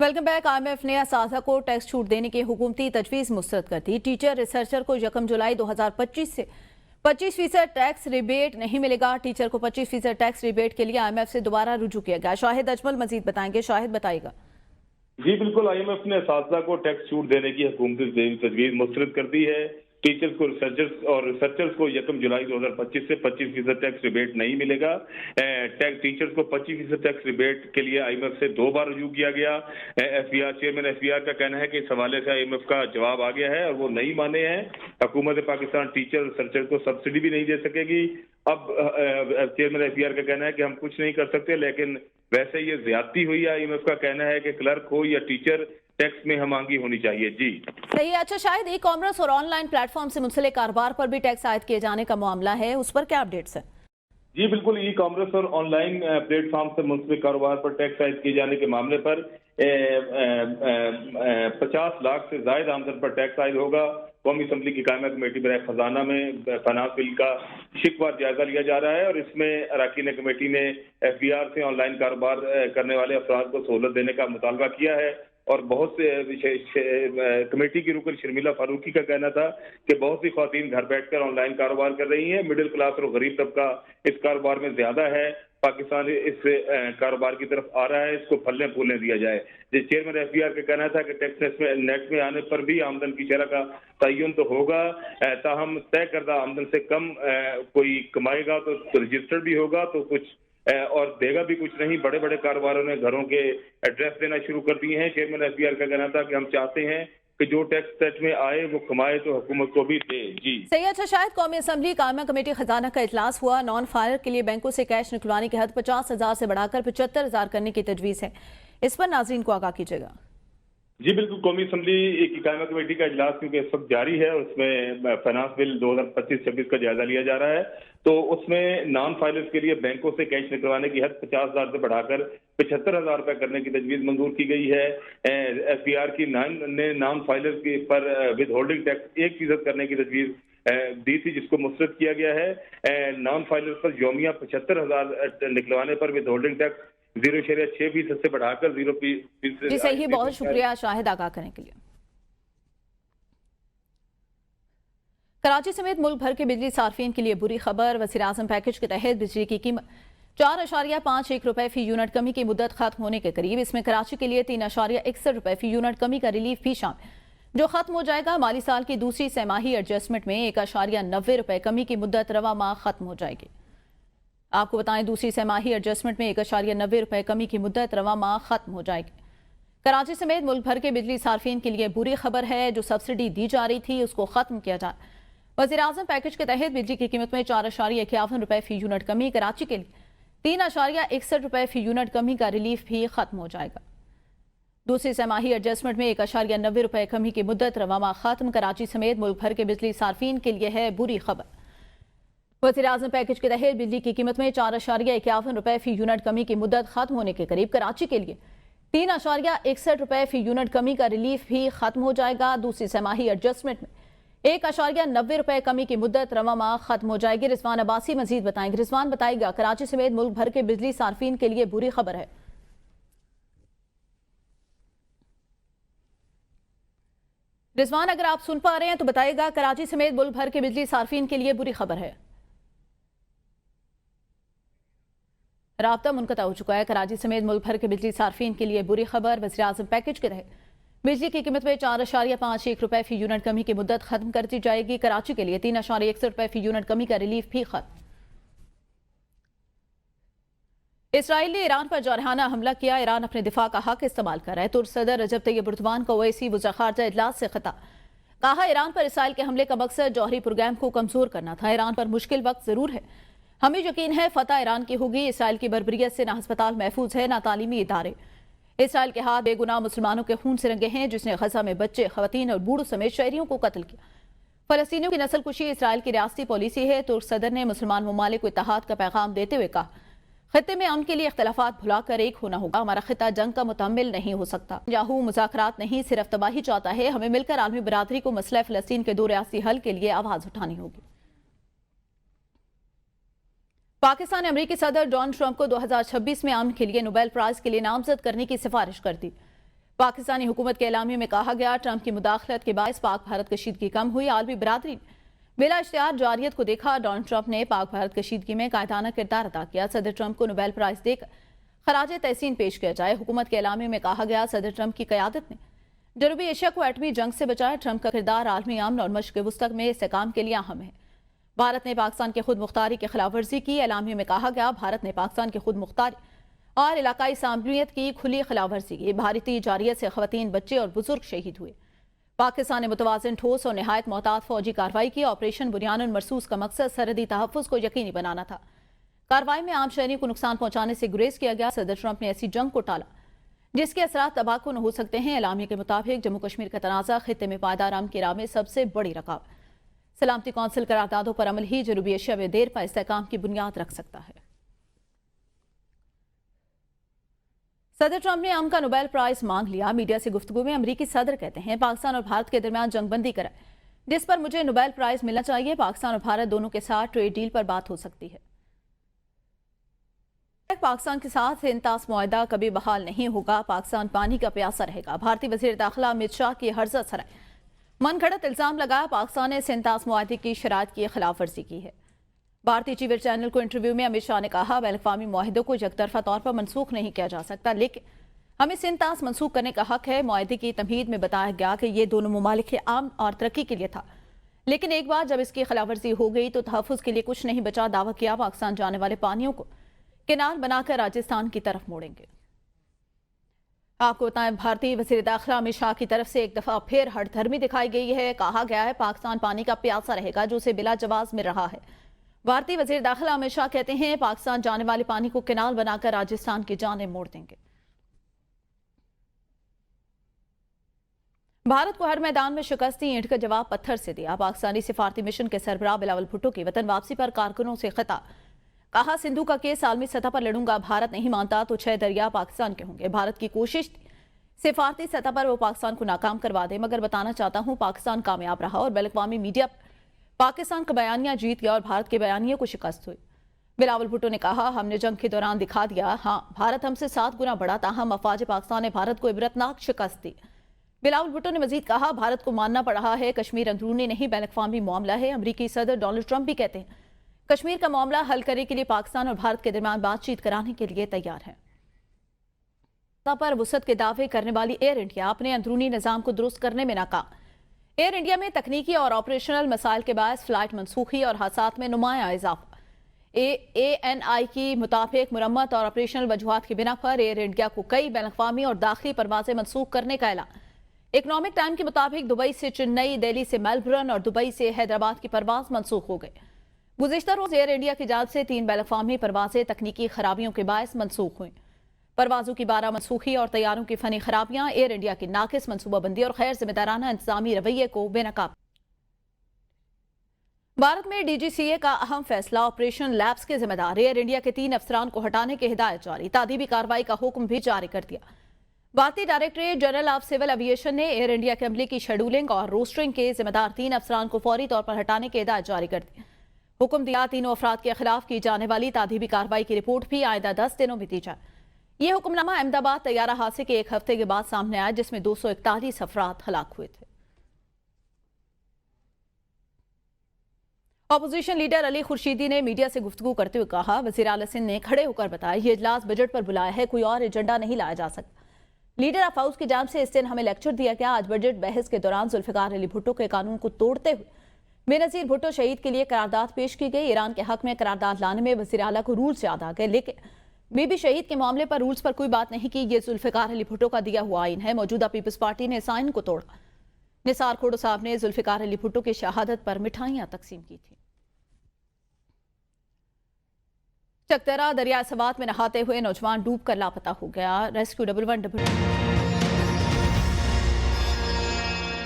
Welcome back. IMF ने असातिज़ा को tax छूट देने की हुकूमती तजवीज़ मुस्तरद कर दी। टीचर रिसर्चर को 1 जुलाई 2025 से 25% टैक्स रिबेट नहीं मिलेगा। टीचर को 25% टैक्स रिबेट के लिए IMF से दोबारा रुजू किया गया। शाहिद अजमल मजीद बताएंगे। शाहिद बताइएगा। जी बिल्कुल, IMF ने असातिज़ा को टैक्स छूट देने की हुकूमती तजवीज़ मुस्तरद कर दी है। टीचर्स को रिसर्चर्स को 1 जुलाई 2025 से 25% टैक्स रिबेट नहीं मिलेगा। टीचर्स को 25% टैक्स रिबेट के लिए IMF से 2 बार रुजू किया गया। चेयरमैन FBR का कहना है कि इस हवाले से IMF का जवाब आ गया है और वो नहीं माने हैं। हुकूमत पाकिस्तान टीचर रिसर्चर को सब्सिडी भी नहीं दे सकेगी। अब चेयरमैन FBR का कहना है कि हम कुछ नहीं कर सकते, लेकिन वैसे ये ज्यादती हुई है। IMF का कहना है कि क्लर्क हो या टीचर टैक्स में हमआंगी होनी चाहिए। जी सही है। अच्छा शायद ई कॉमर्स और ऑनलाइन प्लेटफॉर्म से मुंसलिक कारोबार पर भी टैक्स आयद किए जाने का मामला है, उस पर क्या अपडेट्स है? जी बिल्कुल, ई कॉमर्स और ऑनलाइन प्लेटफॉर्म से मुंसलिक कारोबार पर टैक्स आयद किए जाने के मामले पर 50 लाख से ज्यादा आमदन पर टैक्स आयद होगा। कौमी असम्बली की कायमा कमेटी बराए खजाना में फाइनेंस बिल का शिकवार जायजा लिया जा रहा है और इसमें अरकान कमेटी ने FBR से ऑनलाइन कारोबार करने वाले अफराद को सहूलत देने का मुतालबा किया है। और बहुत से कमेटी की रुकन शर्मिला फारूकी का कहना था कि बहुत सी ख्वातीन घर बैठकर ऑनलाइन कारोबार कर रही हैं। मिडिल क्लास और गरीब तबका इस कारोबार में ज्यादा है। पाकिस्तान इस कारोबार की तरफ आ रहा है, इसको फलने फूलने दिया जाए। चेयरमैन FBR का कहना था कि टैक्स नेट में आने पर भी आमदन की शरह का तयन तो होगा, ताहम तय करदा आमदन से कम कोई कमाएगा तो रजिस्टर्ड भी होगा तो कुछ और देगा भी कुछ नहीं। बड़े बड़े कारोबारों ने घरों के एड्रेस देना शुरू कर दिए हैं। चेयरमैन FBR का कहना था कि हम चाहते हैं कि जो टैक्स सेट में आए वो कमाए तो हुकूमत को भी दे। जी सही। अच्छा शायद कौमी असम्बली कायमा कमेटी खजाना का इजलास हुआ। नॉन फायर के लिए बैंकों से कैश निकलवाने की हद 50,000 से बढ़ाकर 75,000 करने की तजवीज़ है। इस पर नाज़रीन को आगाह कीजिएगा। जी बिल्कुल, कौमी असम्बली की कायमा कमेटी का इजलास क्योंकि इस वक्त जारी है, उसमें फाइनेंस बिल 2025-26 का जायजा लिया जा रहा है। तो उसमें नॉन फाइलर्स के लिए बैंकों से कैश निकलवाने की हद 50,000 से बढ़ाकर 75,000 रुपए करने की तजवीज़ मंजूर की गई है। FBR की ने नॉन फाइलर्स के पर विद होल्डिंग टैक्स 1% करने की तजवीज़ दी थी, जिसको मुस्तरद किया गया है। नॉन फाइलर्स पर यौमिया 75,000 निकलवाने पर विद होल्डिंग टैक्स 0.6% से बढ़ाकर 0%। जी सही, बहुत शुक्रिया शाहिद आगाह करने के लिए। कराची समेत मुल्क भर के बिजली सार्फिन के लिए बुरी खबर। वज़ीर-ए-आज़म पैकेज के तहत बिजली की कीमत 4.51 रुपए फी यूनिट कमी की मुद्दत खत्म होने के करीब। इसमें कराची के लिए 3.61 रुपए फी यूनिट कमी का रिलीफ भी शामिल, जो खत्म हो जाएगा। माली साल की दूसरी सैमाही एडजस्टमेंट में 1.90 रुपए कमी की मुद्दत रवा माह खत्म हो जाएगी। आपको बताएं, दूसरी सैमाही एडजस्टमेंट में 1.90 रुपए कमी की मुद्दत रवा माह खत्म हो जाएगी। कराची समेत मुल्क भर के बिजली सार्फिन के लिए बुरी खबर है। जो सब्सिडी दी जा रही थी उसको खत्म किया जाए। वज़ीर-ए-आज़म पैकेज के तहत बिजली की कीमत में 4.51 रुपए फी यूनिट कमी। कराची के लिए 3.61 रुपए फी यूनिट कमी का रिलीफ भी खत्म हो जाएगा। दूसरी सैमाही एडजस्टमेंट में 1.90 रुपए कमी की मुद्दत रवा माह खत्म। कराची समेत मुल्क भर के बिजली सार्फिन के लिए है बुरी खबर। वज़ीर-ए-आज़म पैकेज के तहत बिजली की कीमत में 4.51 रुपए फी यूनिट कमी की मुद्दत खत्म होने के करीब। कराची के लिए 3.61 रुपए फी यूनिट कमी का रिलीफ भी खत्म हो जाएगा। दूसरी सैमाही एडजस्टमेंट में 1.90 रुपए कमी की मुद्दत रवा माह खत्म हो जाएगी। रिजवान अब्बासी मजीद बताएंगे। रिजवान बताएगा, कराची समेत मुल्क भर के बिजली सार्फिन के लिए बुरी खबर है। रिजवान अगर आप सुन पा रहे हैं तो बताइएगा, कराची समेत मुल्क भर के बिजली सार्फिन के लिए बुरी खबर है। राब्ता मुनक़ता हो चुका है। कराची समेत मुल्क भर के बिजली सार्फिन के लिए बुरी खबर। वज़ीर-ए-आज़म पैकेज के तहत बिजली की कीमत में 4.51 रुपए फी यूनिट कमी की मुद्दत खत्म कर दी जाएगी। कराची के लिए 3.61 रुपए फी यूनिट कमी का रिलीफ भी खत्म। इसराइल ने ईरान पर जारहाना हमला किया। ईरान अपने दिफा का हक इस्तेमाल कर रहा है। तुर्क सदर रजब तैयब एर्दोगान का ओवैसी वज़ीर ख़ारजा इजलास से खिताब। कहा, ईरान पर इसराइल के हमले का मकसद जौहरी प्रोग्राम को कमजोर करना था। ईरान पर मुश्किल वक्त जरूर है, हमें यकीन है फतह ईरान की होगी। इसराइल की बर्बरियत से ना अस्पताल महफूज है ना तालीमी इदारे। इसराइल के हाथ बेगुनाह मुसलमानों के खून से रंगे हैं, जिसने गजा में बच्चे, खवातीन और बूढ़ों समेत शहरियों को कत्ल किया। फलस्तीनियों की नस्ल कुशी इसराइल की रियासती पॉलिसी है। तुर्क सदर ने मुसलमान ममालिक को इत्तेहाद का पैगाम देते हुए कहा, खत्ते में अमन के लिए इख्तलाफात भुलाकर एक होना होगा। हमारा खिता जंग का मुतहम्मिल नहीं हो सकता। याहू मुज़ाकरात नहीं, सिर्फ तबाही चाहता है। हमें मिलकर आलमी बरादरी को मसला फलस्तीन के 2 रियासी हल के लिए आवाज उठानी होगी। पाकिस्तान ने अमेरिकी सदर डोनाल्ड ट्रंप को 2026 में अमन के लिए नोबेल प्राइज के लिए नामजद करने की सिफारिश कर दी। पाकिस्तानी हुकूमत के एलामिया में कहा गया, ट्रंप की मुदाखलत के बायस पाक भारत कशीदगी कम हुई। आलमी बरादरी ने बिला इश्तिहार जारियत को देखा। डोनाल्ड ट्रंप ने पाक भारत कशीदगी में कायदाना किरदार अदा किया। सदर ट्रंप को नोबेल प्राइज देकर खराज तहसीन पेश किया जाए। हुकूमत के एलामिया में कहा गया, सदर ट्रंप की क़यादत ने जनूबी एशिया को एटमी जंग से बचाया। ट्रंप का किरदार आलमी अमन और मशक़ वुस्ता में इस्तेहकाम के लिए अहम है। भारत ने पाकिस्तान की खुद मुख्तारी की खिलाफ वर्जी की। एलामिया में कहा गया, भारत ने पाकिस्तान की खुद मुख्तारी और इलाकाई सामूहियत की खुली खिलाफ वर्जी की। भारतीय जारियत से खवातीन, बच्चे और बुजुर्ग शहीद हुए। पाकिस्तान ने मुतवाज़िन, ठोस और नहायत मोहतात फौजी कार्रवाई की। ऑपरेशन बुनियानुल मरसूस का मकसद सरहदी तहफ़्फ़ुज़ को यकीनी बनाना था। कार्रवाई में आम शहरियों को नुकसान पहुंचाने से गुरेज किया गया। सदर ट्रंप ने ऐसी जंग को टाला जिसके असरात तबाहकुन हो सकते हैं। एलामिया के मुताबिक जम्मू कश्मीर का तनाज़ा खित्ते में पायदार अमन की राह में सबसे बड़ी रकावट। सलामती कौंसिल करारदादों पर अमल ही जनूबी एशिया में देर पा इस्तेहकाम की बुनियाद रख सकता है। सदर ट्रंप ने अमन का नोबेल प्राइज मांग लिया। मीडिया से गुफ्तगू में अमरीकी सदर कहते हैं, पाकिस्तान और भारत के दरमियान जंगबंदी कराए, जिस पर मुझे नोबेल प्राइज मिलना चाहिए। पाकिस्तान और भारत दोनों के साथ ट्रेड डील पर बात हो सकती है। पाकिस्तान के साथ इंतास मुआहदा कभी बहाल नहीं होगा। पाकिस्तान पानी का प्यासा रहेगा। भारतीय वज़ीर दाखिला अमित शाह की हर्ज़त सराय मन घड़त इल्ज़ाम लगाया, पाकिस्तान ने इंतास मुआहदे की शराइत की खिलाफ वर्जी की है। भारतीय टीवी चैनल को इंटरव्यू में अमित शाह ने कहा, बैन-अक़वामी मुआहदों को यकतरफा तौर पर मनसूख नहीं किया जा सकता, लेकिन हमें इंतास मनसूख करने का हक है। मुआहदे की तमहीद में बताया गया कि ये दोनों ममालिक के आम और तरक्की के लिए था, लेकिन एक बार जब इसकी खिलाफ वर्जी हो गई तो तहफ़्फ़ुज़ के लिए कुछ नहीं बचा। दावा किया, पाकिस्तान जाने वाले पानियों को किनार बनाकर राजस्थान की तरफ मोड़ेंगे। आपको बताएं, भारतीय वज़ीर दाखिला अमित शाह की तरफ से एक दफ़ा फिर हठधर्मी दिखाई गई है। कहा गया है, पाकिस्तान पानी का प्यासा रहेगा जो उसे बिला जवाब मिल रहा है। भारतीय वज़ीर दाखिला अमित शाह कहते हैं, पाकिस्तान जाने वाले पानी को किनार बनाकर राजस्थान की जानें मोड़ देंगे। भारत को हर मैदान में शिकस्त दी, ईंट का जवाब पत्थर से दिया। पाकिस्तानी सिफारती मिशन के सरबराह बिलावल भुट्टो की वतन वापसी पर कारकुनों से खिताब। कहा, सिंधु का केस आलमी सतह पर लड़ूंगा। भारत नहीं मानता तो 6 दरिया पाकिस्तान के होंगे। भारत की कोशिश सिफारती सतह पर वो पाकिस्तान को नाकाम करवा दे, मगर बताना चाहता हूं पाकिस्तान कामयाब रहा और बैन-अक़वामी मीडिया पाकिस्तान का बयानिया जीत गया और भारत के बयानिए को शिकस्त हुई। बिलावल भुट्टो ने कहा, हमने जंग के दौरान दिखा दिया, हाँ भारत हमसे 7 गुना बड़ा था। हम अफवाज पाकिस्तान ने भारत को इबरतनाक शिकस्त दी। बिलावल भुट्टो ने मजीद कहा, भारत को मानना पड़ा है कश्मीर अंदरूनी नहीं बैन-अक़वामी मामला है। अमरीकी सदर डोनाल्ड ट्रंप भी कहते हैं, कश्मीर का मामला हल करने के लिए पाकिस्तान और भारत के दरमियान बातचीत कराने के लिए तैयार है। पर वुसअत के दावे करने वाली एयर इंडिया अपने अंदरूनी निज़ाम को दुरुस्त करने में नाकाम। एयर इंडिया में तकनीकी और ऑपरेशनल मसाइल के बायस फ्लाइट मनसूखी और हादसात में नुमाया इजाफा। ANI की मुताबिक मुरम्मत और ऑपरेशनल वजूहात की बिना पर एयर इंडिया को कई बैन-अक़वामी और दाखिली परवाजें मनसूख करने का ऐलान। इकनॉमिक टाइम के मुताबिक दुबई से चेन्नई, दिल्ली से मेलबर्न और दुबई से हैदराबाद की परवाज मनसूख हो गई। गुज़िश्ता रोज एयर इंडिया की जानिब से 3 बैन-अक़वामी परवाजें तकनीकी खराबियों के बायस मनसूख हुई। परवाजों की 12 मनसूखी और तैयारों की फनी खराबियां एयर इंडिया की नाकिस मनसूबाबंदी और गैर जिम्मेदाराना इंतजामी रवैये को बेनकाब। भारत में DGCA का अहम फैसला, ऑपरेशन लैब्स के जिम्मेदार एयर इंडिया के 3 अफसरान को हटाने की हिदायत जारी। तादीबी कार्रवाई का हुक्म भी जारी कर दिया। भारतीय Directorate General of Civil Aviation ने एयर इंडिया के अमले की शेड्यूलिंग और रोस्टरिंग के जिम्मेदार 3 अफसरान को फौरी तौर पर हटाने की हिदायत जारी कर दी। हुक्म दिया, तीनों अफराद के खिलाफ की जाने वाली तादीबी कार्रवाई की रिपोर्ट भी आइंदा 10 दिनों में दी जाए। यह हुक्मनामा अहमदाबाद तैयारा हादसे के 1 हफ्ते के बाद सामने आया, जिसमें 241 अफराद हलाक हुए थे। अपोजिशन लीडर अली खुर्शीदी ने मीडिया से गुफ्तगू करते हुए कहा, वज़ीर आला सिंध ने खड़े होकर बताया, ये इजलास बजट पर बुलाया है, कोई और एजेंडा नहीं लाया जा सकता। लीडर ऑफ हाउस की जानिब से इस दिन हमें लेक्चर दिया गया। आज बजट बहस के दौरान जुल्फ़िकार अली भुट्टो के कानून को तोड़ते हुए बेनज़ीर भुट्टो शहीद के लिए करारदाद पेश की गई। ईरान के हक में करारदाद लाने में वज़ीर आला को रूल्स याद आ गए, लेकिन बीबी शहीद के मामले पर रूल्स पर कोई बात नहीं की। ये जुल्फ़िकार अली भुट्टो का दिया हुआ आइन है। मौजूदा पीपल्स पार्टी ने इस आइन को तोड़ा। निसार खोड़ो साहब ने जुल्फ़िकार अली भुट्टो की शहादत पर मिठाइयाँ तकसीम की थी। चकदरा दरिया सवात में नहाते हुए नौजवान डूब कर लापता हो गया। रेस्क्यू 111